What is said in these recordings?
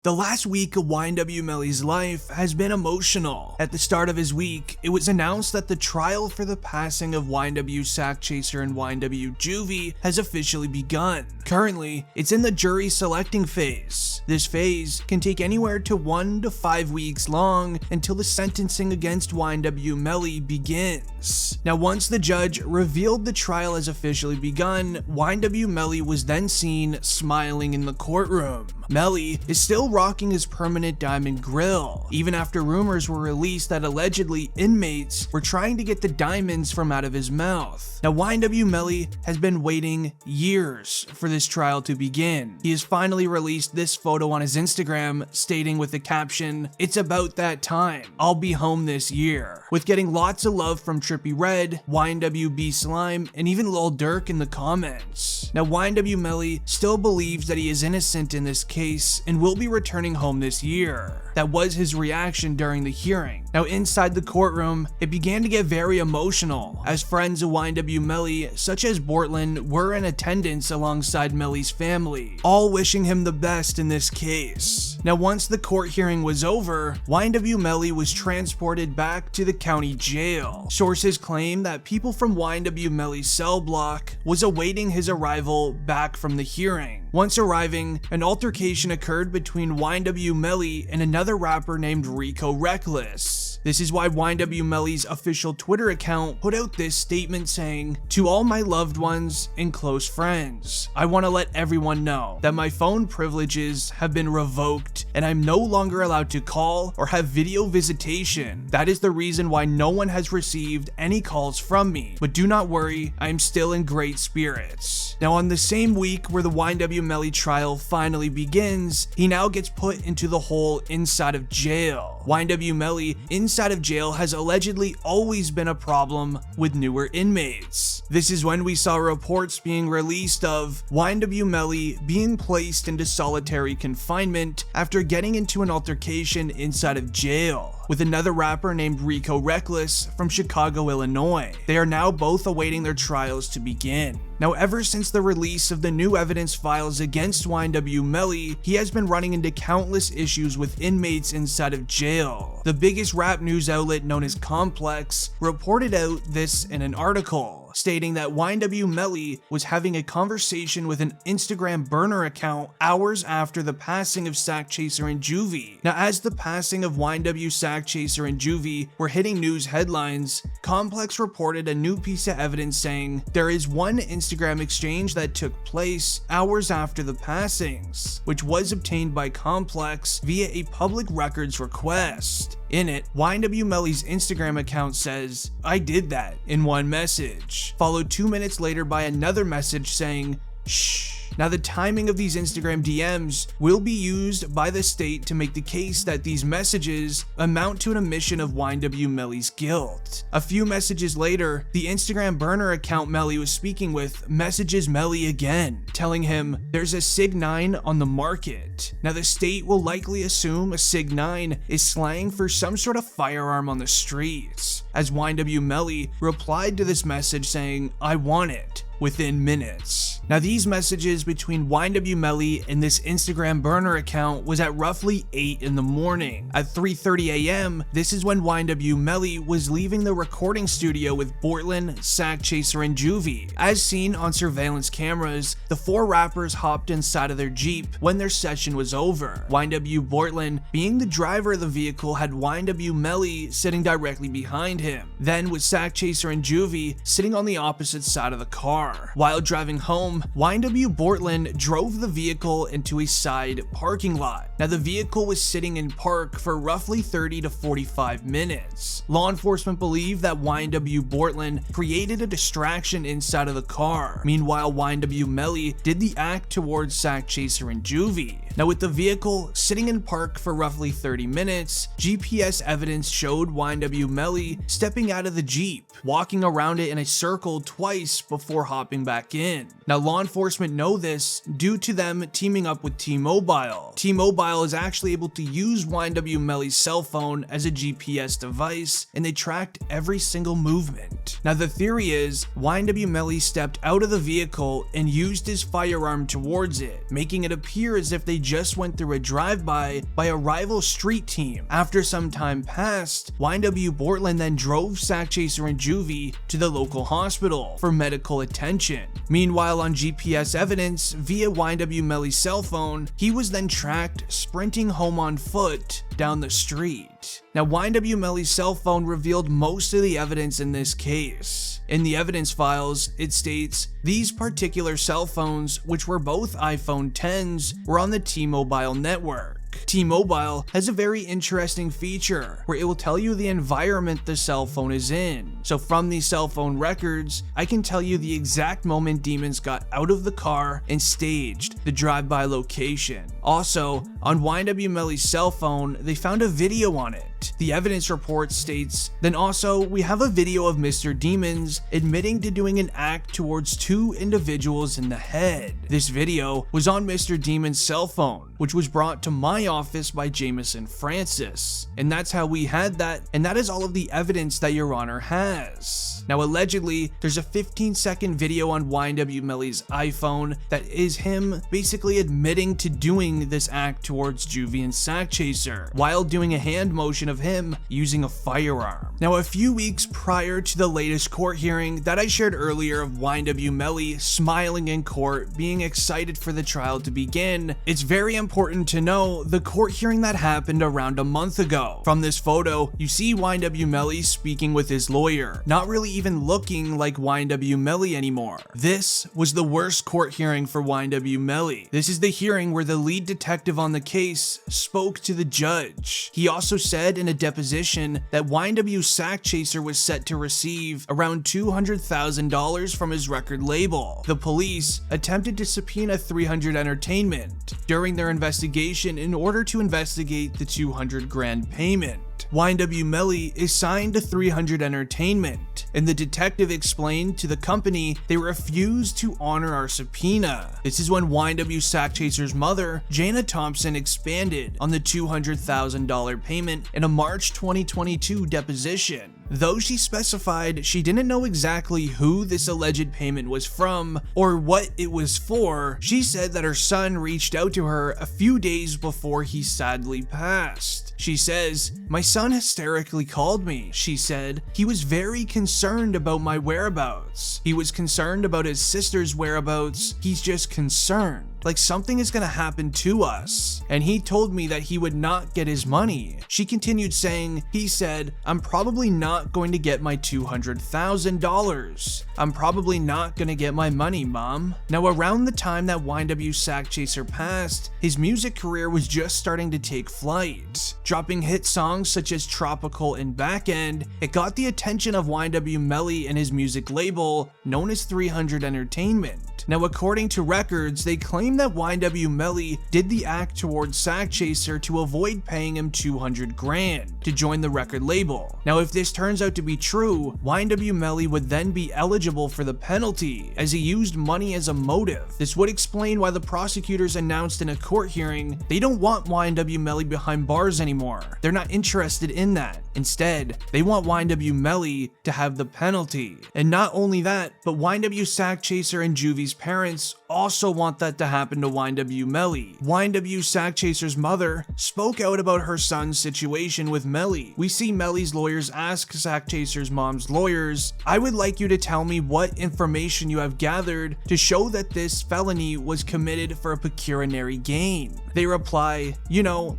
The last week of YNW Melly's life has been emotional. At the start of his week, it was announced that the trial for the passing of YNW Sakchaser and YNW Juvy has officially begun. Currently, it's in the jury selecting phase. This phase can take anywhere to 1 to 5 weeks long until the sentencing against YNW Melly begins. Now, once the judge revealed the trial has officially begun, YNW Melly was then seen smiling in the courtroom. Melly is still rocking his permanent diamond grill, even after rumors were released that allegedly inmates were trying to get the diamonds from out of his mouth. Now, YNW Melly has been waiting years for this trial to begin. He has finally released this photo on his Instagram, stating with the caption, "It's about that time. I'll be home this year," with getting lots of love from Trippy Red, YNW BSlime, and even Lil Durk in the comments. Now, YNW Melly still believes that he is innocent in this case and will be returning home this year. That was his reaction during the hearing. Now, inside the courtroom, it began to get very emotional, as friends of YNW Melly, such as Bortland, were in attendance alongside Melly's family, all wishing him the best in this case. Now, once the court hearing was over, YNW Melly was transported back to the county jail. Sources claim that people from YNW Melly's cell block was awaiting his arrival back from the hearing. Once arriving, an altercation occurred between YNW Melly and another rapper named Rico Reckless. This is why YNW Melly's official Twitter account put out this statement saying, "To all my loved ones and close friends, I want to let everyone know that my phone privileges have been revoked and I'm no longer allowed to call or have video visitation. That is the reason why no one has received any calls from me, but do not worry, I am still in great spirits." Now, on the same week where the YNW Melly trial finally begins, he now gets put into the hole inside of jail. YNW Melly inside of jail has allegedly always been a problem with newer inmates. This is when we saw reports being released of YNW Melly being placed into solitary confinement after getting into an altercation inside of jail with another rapper named Rico Reckless from Chicago, Illinois. They are now both awaiting their trials to begin. Now, ever since the release of the new evidence files against YNW Melly, he has been running into countless issues with inmates inside of jail. The biggest rap news outlet, known as Complex, reported out this in an article, stating that YNW Melly was having a conversation with an Instagram burner account hours after the passing of Sakchaser and Juvy. Now, as the passing of YNW Sakchaser and Juvy were hitting news headlines, Complex reported a new piece of evidence saying there is one Instagram exchange that took place hours after the passings, which was obtained by Complex via a public records request. In it, YNW Melly's Instagram account says, "I did that," in one message, followed 2 minutes later by another message saying, "Shh." Now, the timing of these Instagram DMs will be used by the state to make the case that these messages amount to an admission of YNW Melly's guilt. A few messages later, the Instagram burner account Melly was speaking with messages Melly again, telling him there's a Sig 9 on the market. Now, the state will likely assume a Sig 9 is slang for some sort of firearm on the streets, as YNW Melly replied to this message saying, "I want it," within minutes. Now, these messages between YNW Melly and this Instagram burner account was at roughly 8 in the morning. At 3:30 a.m., this is when YNW Melly was leaving the recording studio with Bortland, Sakchaser, and Juvy. As seen on surveillance cameras, the 4 rappers hopped inside of their Jeep when their session was over. YNW Bortland, being the driver of the vehicle, had YNW Melly sitting directly behind him. Then, with Sakchaser and Juvy sitting on the opposite side of the car. While driving home, YNW Bortland drove the vehicle into a side parking lot. Now, the vehicle was sitting in park for roughly 30 to 45 minutes. Law enforcement believe that YNW Bortland created a distraction inside of the car. Meanwhile, YNW Melly did the act towards Sakchaser and Juvy. Now, with the vehicle sitting in park for roughly 30 minutes, GPS evidence showed YNW Melly stepping out of the Jeep, walking around it in a circle twice before hopping hopping back in. Now, law enforcement know this due to them teaming up with T-Mobile. T-Mobile is actually able to use YNW Melly's cell phone as a GPS device, and they tracked every single movement. Now, the theory is YNW Melly stepped out of the vehicle and used his firearm towards it, making it appear as if they just went through a drive-by by a rival street team. After some time passed, YNW Portland then drove Sakchaser and Juvy to the local hospital for medical attention. Meanwhile, on GPS evidence via YNW Melly's cell phone, he was then tracked sprinting home on foot down the street. Now, YNW Melly's cell phone revealed most of the evidence in this case. In the evidence files, it states, these particular cell phones, which were both iPhone 10s, were on the T-Mobile network. T-Mobile has a very interesting feature where it will tell you the environment the cell phone is in. So from these cell phone records, I can tell you the exact moment demons got out of the car and staged the drive-by location. Also, on YNW Melly's cell phone, they found a video on it. The evidence report states, then also we have a video of Mr. Demons admitting to doing an act towards two individuals in the head. This video was on Mr. Demon's cell phone, which was brought to my office by Jameson Francis. And that's how we had that, and that is all of the evidence that Your Honor has. Now, allegedly, there's a 15-second video on YNW Melly's iPhone that is him basically admitting to doing this act towards Juvy and Sakchaser, while doing a hand motion of him using a firearm. Now, a few weeks prior to the latest court hearing that I shared earlier of YNW Melly smiling in court, being excited for the trial to begin, it's very important to know the court hearing that happened around a month ago. From this photo, you see YNW Melly speaking with his lawyer, not really even looking like YNW Melly anymore. This was the worst court hearing for YNW Melly. This is the hearing where the lead detective on the case spoke to the judge. He also said in a deposition that YNW Sakchaser was set to receive around $200,000 from his record label. The police attempted to subpoena 300 Entertainment during their investigation in order to investigate the $200,000 payment. YNW Melly is signed to 300 Entertainment, and the detective explained to the company they refused to honor our subpoena. This is when YNW Sakchaser's mother, Jana Thompson, expanded on the $200,000 payment in a March 2022 deposition. Though she specified she didn't know exactly who this alleged payment was from or what it was for, she said that her son reached out to her a few days before he sadly passed. She says, "My son hysterically called me," she said. "He was very concerned about my whereabouts. He was concerned about his sister's whereabouts. He's just concerned. Like something is gonna happen to us. And he told me that he would not get his money." She continued saying, "He said, I'm probably not going to get my $200,000. I'm probably not gonna get my money, Mom." Now, around the time that YNW Sakchaser passed, his music career was just starting to take flight. Dropping hit songs such as Tropical and Back End, it got the attention of YNW Melly and his music label, known as 300 Entertainment. Now, according to records, they claim that YNW Melly did the act towards Sakchaser to avoid paying him $200,000 to join the record label. Now, if this turns out to be true, YNW Melly would then be eligible for the penalty, as he used money as a motive. This would explain why the prosecutors announced in a court hearing they don't want YNW Melly behind bars anymore. They're not interested in that. Instead, they want YNW Melly to have the penalty. And not only that, but YNW Sakchaser and Juvy's parents also want that to happen to YNW Melly. YNW Sakchaser's mother spoke out about her son's situation with Melly. We see Melly's lawyers ask Sakchaser's mom's lawyers, "I would like you to tell me what information you have gathered to show that this felony was committed for a pecuniary gain." They reply,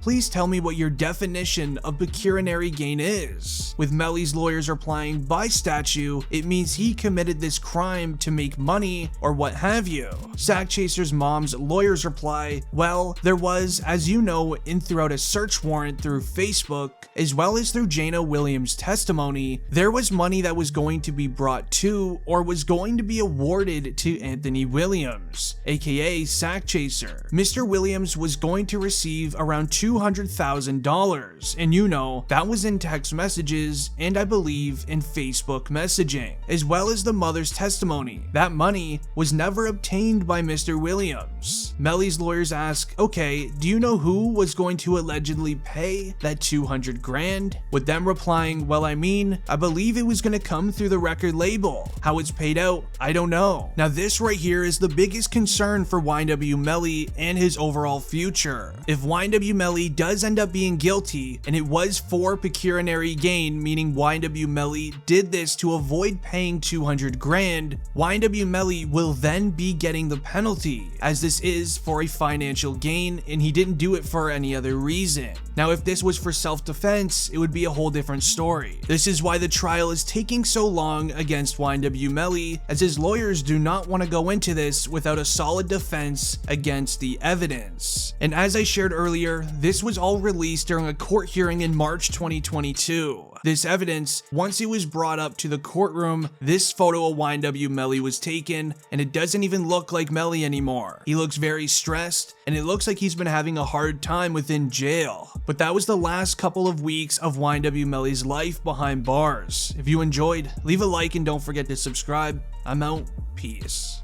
"Please tell me what your definition of pecuniary gain is." With Melly's lawyers replying, "By statute, it means he committed this crime to make money or what have you." Sakchaser's mom Williams' lawyers reply, well, there was, as you know, in throughout a search warrant through Facebook, as well as through Jana Williams' testimony, there was money that was going to be brought to or was going to be awarded to Anthony Williams, aka Sakchaser. Mr. Williams was going to receive around $200,000, and you know, that was in text messages and I believe in Facebook messaging, as well as the mother's testimony. That money was never obtained by Mr. Williams. Melly's lawyers ask, okay, do you know who was going to allegedly pay that 200 grand? With them replying, well, I mean, I believe it was going to come through the record label. How it's paid out, I don't know. Now this right here is the biggest concern for YNW Melly and his overall future. If YNW Melly does end up being guilty, and it was for pecuniary gain, meaning YNW Melly did this to avoid paying 200 grand, YNW Melly will then be getting the penalty, as this is for a financial gain and he didn't do it for any other reason. Now if this was for self-defense, it would be a whole different story. This is why the trial is taking so long against YNW Melly, as his lawyers do not want to go into this without a solid defense against the evidence. And as I shared earlier, this was all released during a court hearing in March 2022. This evidence, once it was brought up to the courtroom, this photo of YNW Melly was taken, and it doesn't even look like Melly anymore. He looks very stressed, and it looks like he's been having a hard time within jail. But that was the last couple of weeks of YNW Melly's life behind bars. If you enjoyed, leave a like and don't forget to subscribe. I'm out. Peace.